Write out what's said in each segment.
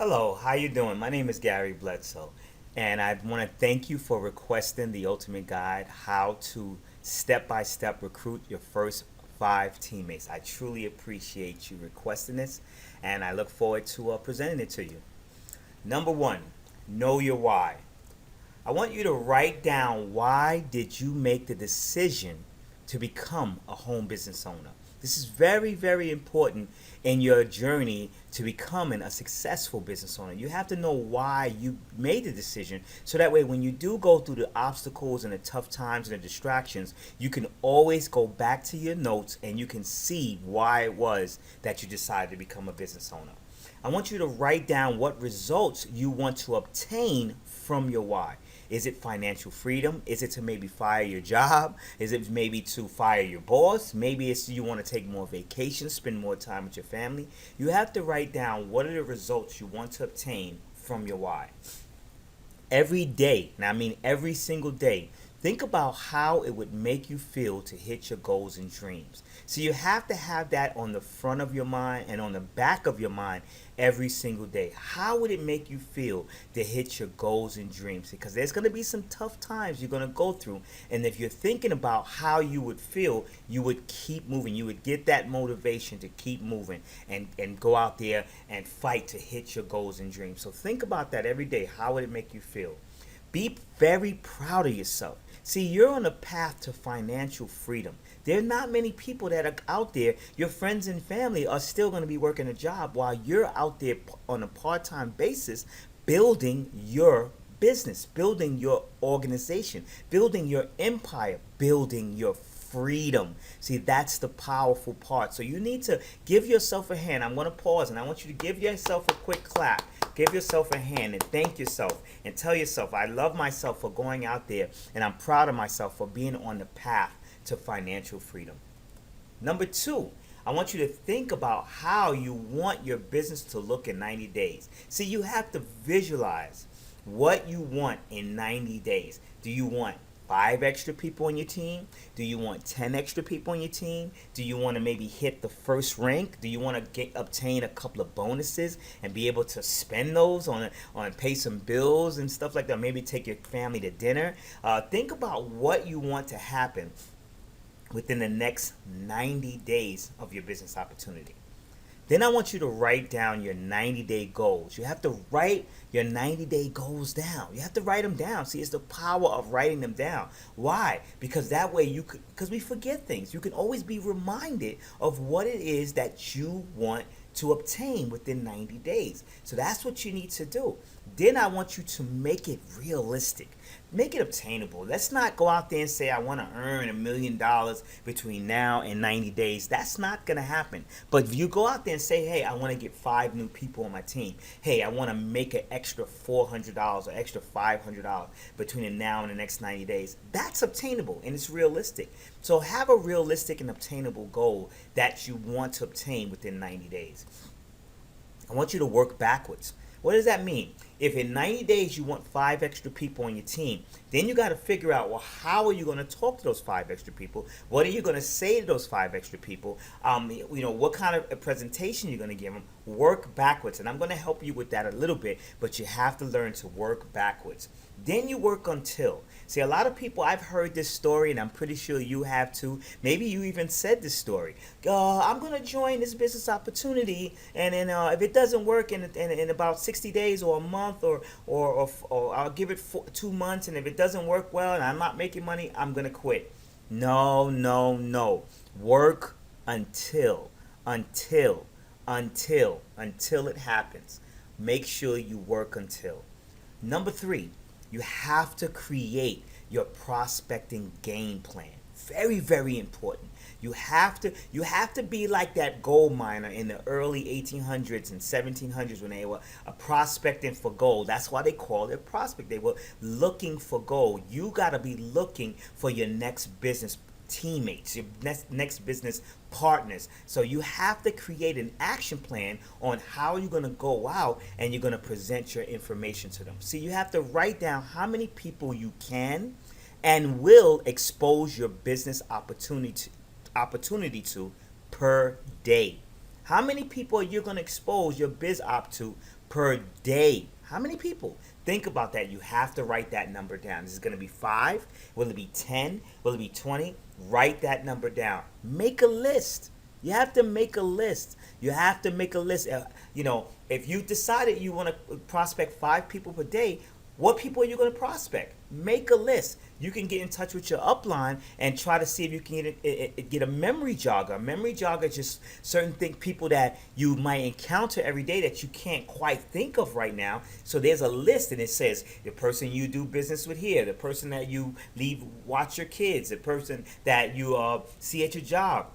Hello, how you doing? My name is Gary Bledsoe, and I want to thank you for requesting the ultimate guide, how to step by step recruit your first five teammates. I truly appreciate you requesting this, and I look forward to presenting it to you. Number one, know your why. I want you to write down, why did you make the decision to become a home business owner? This is very, very important in your journey to becoming a successful business owner. You have to know why you made the decision, so that way when you do go through the obstacles and the tough times and the distractions, you can always go back to your notes and you can see why it was that you decided to become a business owner. I want you to write down what results you want to obtain from your why. Is it financial freedom? Is it to maybe fire your job? Is it maybe to fire your boss? Maybe it's you want to take more vacations, spend more time with your family. You have to write down what are the results you want to obtain from your why. Every day, and I mean every single day, think about how it would make you feel to hit your goals and dreams. So you have to have that on the front of your mind and on the back of your mind every single day. How would it make you feel to hit your goals and dreams? Because there's going to be some tough times you're going to go through. And if you're thinking about how you would feel, you would keep moving. You would get that motivation to keep moving and go out there and fight to hit your goals and dreams. So think about that every day. How would it make you feel? Be very proud of yourself. See, you're on a path to financial freedom. There are not many people that are out there. Your friends and family are still going to be working a job while you're out there on a part time basis building your business, building your organization, building your empire, building your freedom. See, that's the powerful part. So you need to give yourself a hand. I'm going to pause and I want you to give yourself a quick clap. Give yourself a hand and thank yourself and tell yourself, I love myself for going out there and I'm proud of myself for being on the path to financial freedom. Number two, I want you to think about how you want your business to look in 90 days. See, you have to visualize what you want in 90 days. Do you want five extra people on your team? Do you want 10 extra people on your team? Do you want to maybe hit the first rank? Do you want to obtain a couple of bonuses and be able to spend those on pay some bills and stuff like that? Maybe take your family to dinner. Think about what you want to happen within the next 90 days of your business opportunity. Then I want you to write down your 90-day goals. You have to write your 90-day goals down. You have to write them down. See, it's the power of writing them down. Why? Because that way because we forget things. You can always be reminded of what it is that you want to obtain within 90 days. So that's what you need to do. Then I want you to make it realistic. Make it obtainable. Let's not go out there and say, I want to earn $1 million between now and 90 days. That's not going to happen. But if you go out there and say, hey, I want to get five new people on my team. Hey, I want to make an extra $400 or extra $500 between now and the next 90 days. That's obtainable and it's realistic. So have a realistic and obtainable goal that you want to obtain within 90 days. I want you to work backwards. What does that mean? If in 90 days you want five extra people on your team, then you got to figure out, well, how are you going to talk to those five extra people? What are you going to say to those five extra people? What kind of a presentation you're going to give them? Work backwards. And I'm going to help you with that a little bit, but you have to learn to work backwards. Then you work until. See, a lot of people, I've heard this story, and I'm pretty sure you have too. Maybe you even said this story. I'm going to join this business opportunity, and then if it doesn't work in about 60 days or a month, or I'll give it 2 months, and if it doesn't work well and I'm not making money, I'm going to quit. No, no, no. Work until it happens. Make sure you work until. Number three, you have to create your prospecting game plan. Very, very important. You have to be like that gold miner in the early 1800s and 1700s when they were prospecting for gold. That's why they called it prospect. They were looking for gold. You got to be looking for your next business teammates, your next business partners. So you have to create an action plan on how you're going to go out and you're going to present your information to them. See, you have to write down how many people you can and will expose your business opportunity to per day. How many people are you going to expose your biz op to per day. How many people? Think about that. You have to write that number down. Is it going to be 5? Will it be 10? Will it be 20? Write that number down. Make a list. You have to make a list. You have to make a list. If you decided you want to prospect 5 people per day, what people are you going to prospect? Make a list. You can get in touch with your upline and try to see if you can get a memory jogger. A memory jogger is just certain people that you might encounter every day that you can't quite think of right now. So there's a list, and it says the person you do business with here, the person that you watch your kids, the person that you see at your job.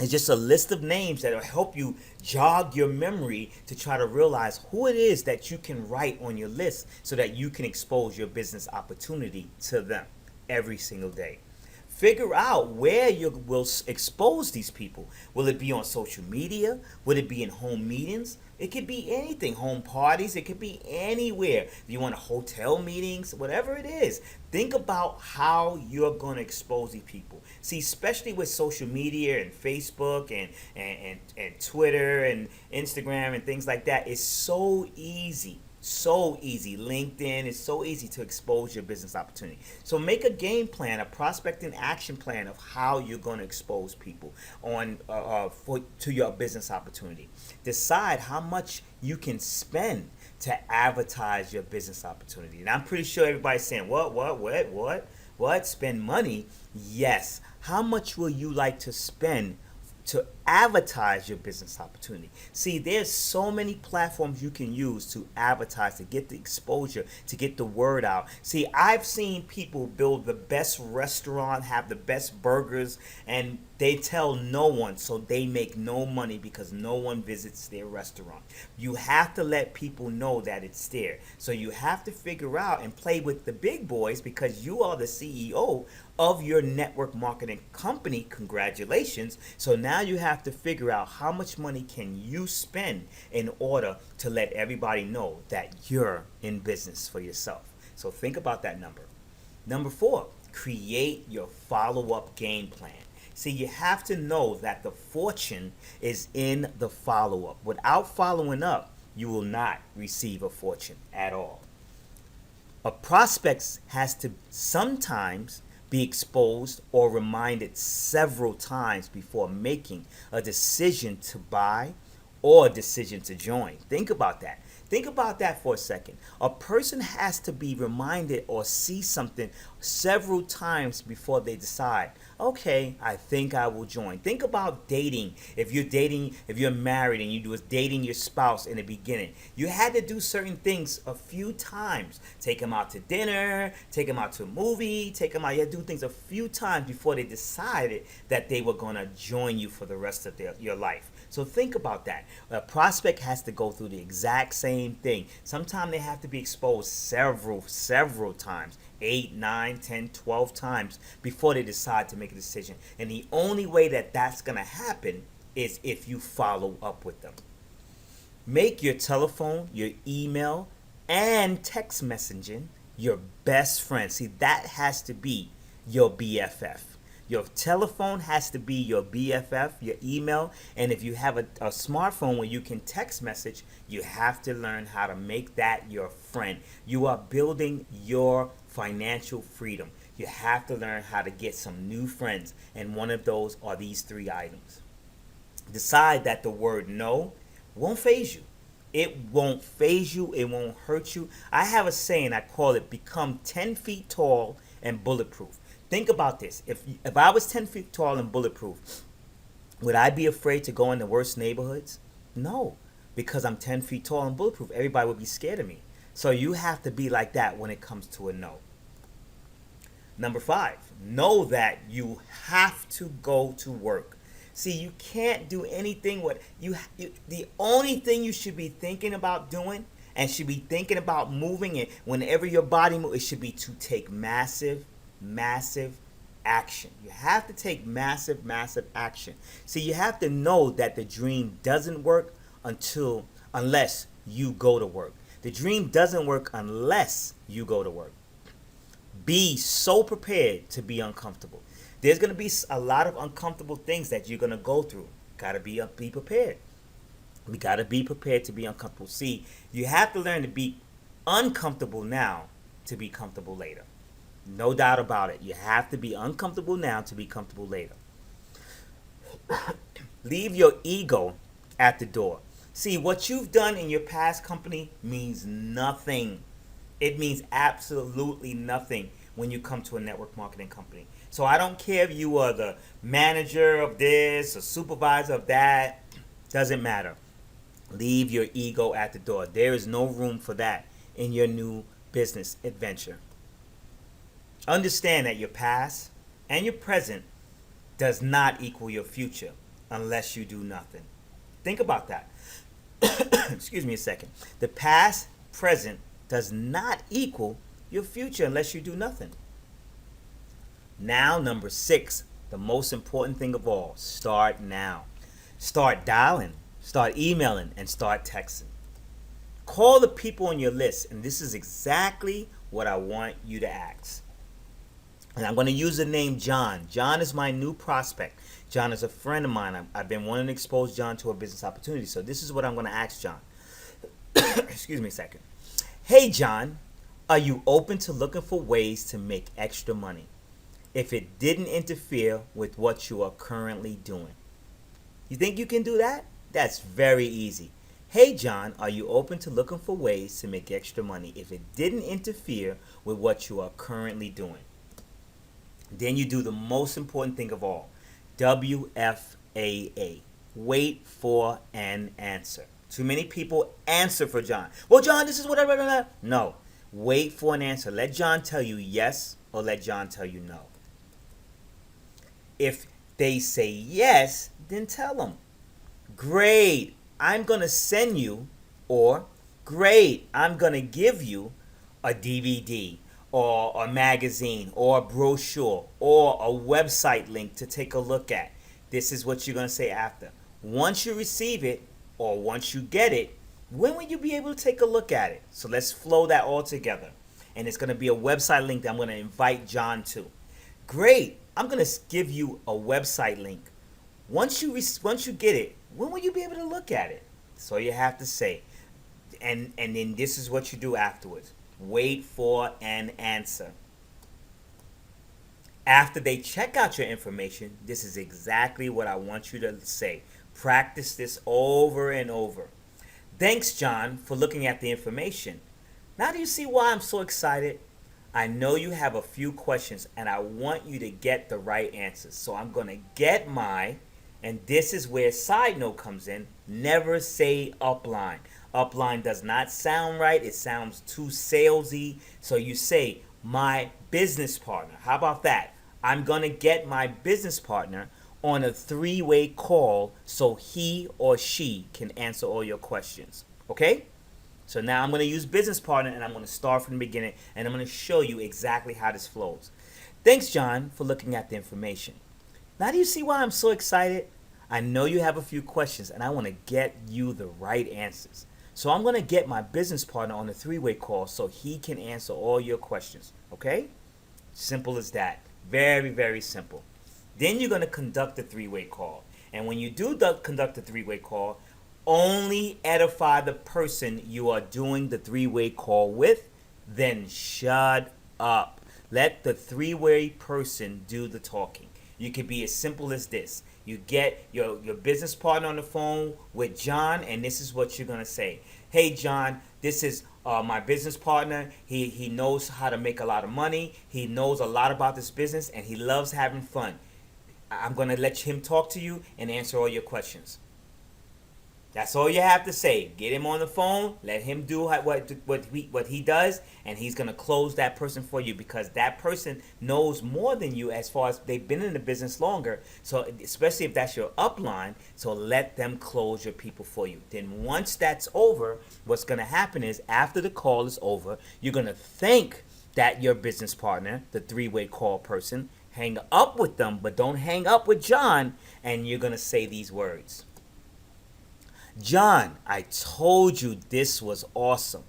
It's just a list of names that will help you jog your memory to try to realize who it is that you can write on your list so that you can expose your business opportunity to them every single day. Figure out where you will expose these people. Will it be on social media? Will it be in home meetings? It could be anything. Home parties. It could be anywhere. You want hotel meetings, whatever it is. Think about how you're going to expose these people. See, especially with social media and Facebook and Twitter and Instagram and things like that, it's so easy. So easy. LinkedIn is so easy to expose your business opportunity. So make a game plan, a prospecting action plan of how you're going to expose people to your business opportunity. Decide how much you can spend to advertise your business opportunity. And I'm pretty sure everybody's saying, what? Spend money? Yes. How much will you like to spend to advertise your business opportunity? See, there's so many platforms you can use to advertise, to get the exposure, to get the word out. See, I've seen people build the best restaurant, have the best burgers, and they tell no one, so they make no money because no one visits their restaurant. You have to let people know that it's there. So you have to figure out and play with the big boys because you are the CEO of your network marketing company. Congratulations. So now you have to figure out how much money can you spend in order to let everybody know that you're in business for yourself. So think about that number. Number 4, create your follow-up game plan. See, you have to know that the fortune is in the follow-up. Without following up, you will not receive a fortune at all. A prospect has to sometimes be exposed or reminded several times before making a decision to buy or a decision to join. Think about that. Think about that for a second. A person has to be reminded or see something several times before they decide, okay, I think I will join. Think about dating. If you're married and you was dating your spouse in the beginning, you had to do certain things a few times. Take them out to dinner, take them out to a movie, take them out. You had to do things a few times before they decided that they were going to join you for the rest of your life. So think about that. A prospect has to go through the exact same thing. Sometimes they have to be exposed several times, 8, 9, 10, 12 times before they decide to make a decision. And the only way that that's going to happen is if you follow up with them. Make your telephone, your email, and text messaging your best friend. See, that has to be your BFF. Your telephone has to be your BFF, your email, and if you have a smartphone where you can text message, you have to learn how to make that your friend. You are building your financial freedom. You have to learn how to get some new friends, and one of those are these 3 items. Decide that the word no won't faze you. It won't faze you. It won't hurt you. I have a saying, I call it become 10 feet tall and bulletproof. Think about this. If I was 10 feet tall and bulletproof, would I be afraid to go in the worst neighborhoods? No, because I'm 10 feet tall and bulletproof. Everybody would be scared of me. So you have to be like that when it comes to a no. Number 5, know that you have to go to work. See, you can't do anything the only thing you should be thinking about doing and should be thinking about moving it whenever your body moves, it should be to take massive action. You have to take massive action. See, you have to know that the dream doesn't work unless you go to work. The dream doesn't work unless you go to work. Be so prepared to be uncomfortable. There's going to be a lot of uncomfortable things that you're going to go through. Got to be prepared. We got to be prepared to be uncomfortable. See, you have to learn to be uncomfortable now to be comfortable later. No doubt about it. You have to be uncomfortable now to be comfortable later. Leave your ego at the door. See, what you've done in your past company means nothing. It means absolutely nothing when you come to a network marketing company. So I don't care if you are the manager of this or supervisor of that. Doesn't matter. Leave your ego at the door. There is no room for that in your new business adventure. Understand that your past and your present does not equal your future unless you do nothing. Think about that. Excuse me a second. The past, present does not equal your future unless you do nothing. Now, number 6, the most important thing of all, start now. Start dialing, start emailing, and start texting. Call the people on your list, and this is exactly what I want you to ask. And I'm going to use the name John. John is my new prospect. John is a friend of mine. I've been wanting to expose John to a business opportunity. So this is what I'm going to ask John. Excuse me a second. Hey, John, are you open to looking for ways to make extra money if it didn't interfere with what you are currently doing? You think you can do that? That's very easy. Hey, John, are you open to looking for ways to make extra money if it didn't interfere with what you are currently doing? Then you do the most important thing of all, WFAA. Wait for an answer. Too many people answer for John. Well, John, this is what I. No. Wait for an answer. Let John tell you yes or let John tell you no. If they say yes, then tell them, great, I'm going to send you, or great, I'm going to give you a DVD or a magazine or a brochure or a website link to take a look at. This is what you're going to say after. Once you receive it or once you get it, when will you be able to take a look at it? So let's flow that all together. And it's going to be a website link that I'm going to invite John to. Great. I'm going to give you a website link. Once you get it, when will you be able to look at it? So you have to say. And then this is what you do afterwards. Wait for an answer. After they check out your information, this is exactly what I want you to say. Practice this over and over. Thanks, John, for looking at the information. Now do you see why I'm so excited? I know you have a few questions and I want you to get the right answers. So I'm going to get and this is where side note comes in. Never say upline. Upline does not sound right. It sounds too salesy. So you say, my business partner. How about that? I'm going to get my business partner on a 3-way call so he or she can answer all your questions. Okay? So now I'm going to use business partner and I'm going to start from the beginning and I'm going to show you exactly how this flows. Thanks, John, for looking at the information. Now do you see why I'm so excited? I know you have a few questions and I want to get you the right answers. So I'm going to get my business partner on a 3-way call so he can answer all your questions. Okay? Simple as that. Very, very simple. Then you're going to conduct a 3-way call. And when you do conduct a 3-way call, only edify the person you are doing the 3-way call with, then shut up. Let the 3-way person do the talking. You can be as simple as this. You get your business partner on the phone with John, and this is what you're going to say. Hey, John, this is my business partner. He knows how to make a lot of money. He knows a lot about this business, and he loves having fun. I'm going to let him talk to you and answer all your questions. That's all you have to say. Get him on the phone. Let him do what he does, and he's going to close that person for you because that person knows more than you as far as they've been in the business longer. So especially if that's your upline, so let them close your people for you. Then once that's over, what's going to happen is after the call is over, you're going to thank that your business partner, the 3-way call person, hang up with them, but don't hang up with John, and you're going to say these words. John, I told you this was awesome.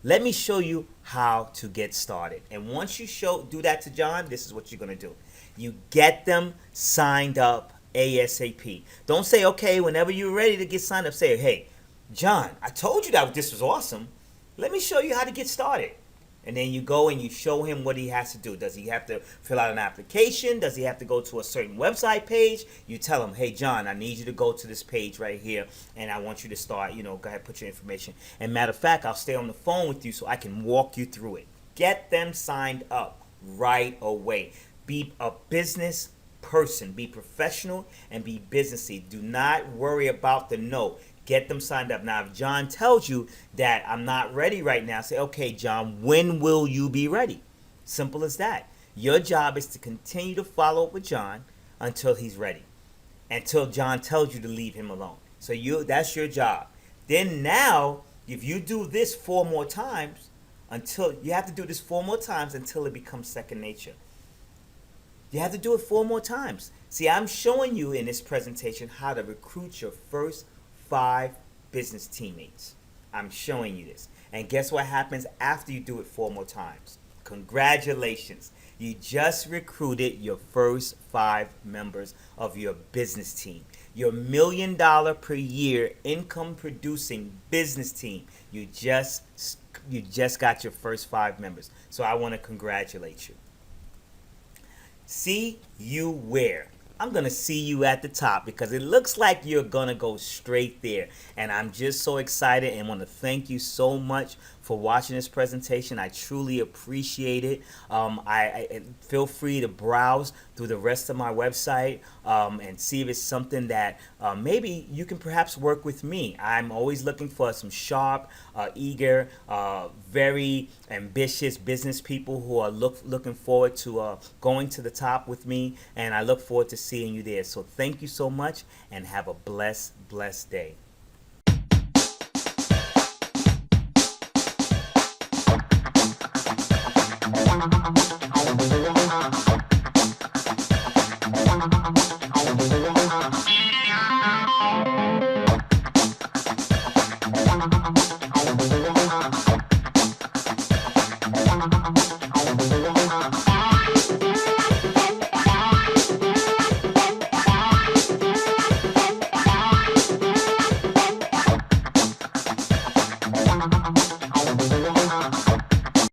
Let me show you how to get started. And once you do that to John, this is what you're going to do. You get them signed up ASAP. Don't say, okay, whenever you're ready to get signed up, say, hey, John, I told you that this was awesome. Let me show you how to get started. And then you go and you show him what he has to do. Does he have to fill out an application? Does he have to go to a certain website page? You tell him, hey, John, I need you to go to this page right here, and I want you to start, go ahead, put your information. And matter of fact, I'll stay on the phone with you so I can walk you through it. Get them signed up right away. Be a business person. Be professional and be businessy. Do not worry about the no. Get them signed up. Now, if John tells you that I'm not ready right now, say, okay, John, when will you be ready? Simple as that. Your job is to continue to follow up with John until he's ready, until John tells you to leave him alone. So that's your job. Then now, if you do this 4 more times, until you have to do this 4 more times until it becomes second nature. You have to do it 4 more times. See, I'm showing you in this presentation how to recruit your first 5 business teammates. I'm showing you this. And guess what happens after you do it 4 more times? Congratulations. You just recruited your first 5 members of your business team. Your $1 million per year income producing business team. You just got your first 5 members. So I want to congratulate you. See you where? I'm going to see you at the top because it looks like you're going to go straight there. And I'm just so excited and want to thank you so much for watching this presentation. I truly appreciate it. I feel free to browse through the rest of my website and see if it's something that maybe you can perhaps work with me. I'm always looking for some sharp, eager, very ambitious business people who are looking forward to going to the top with me, and I look forward to seeing you there. So thank you so much and have a blessed day. Thank you.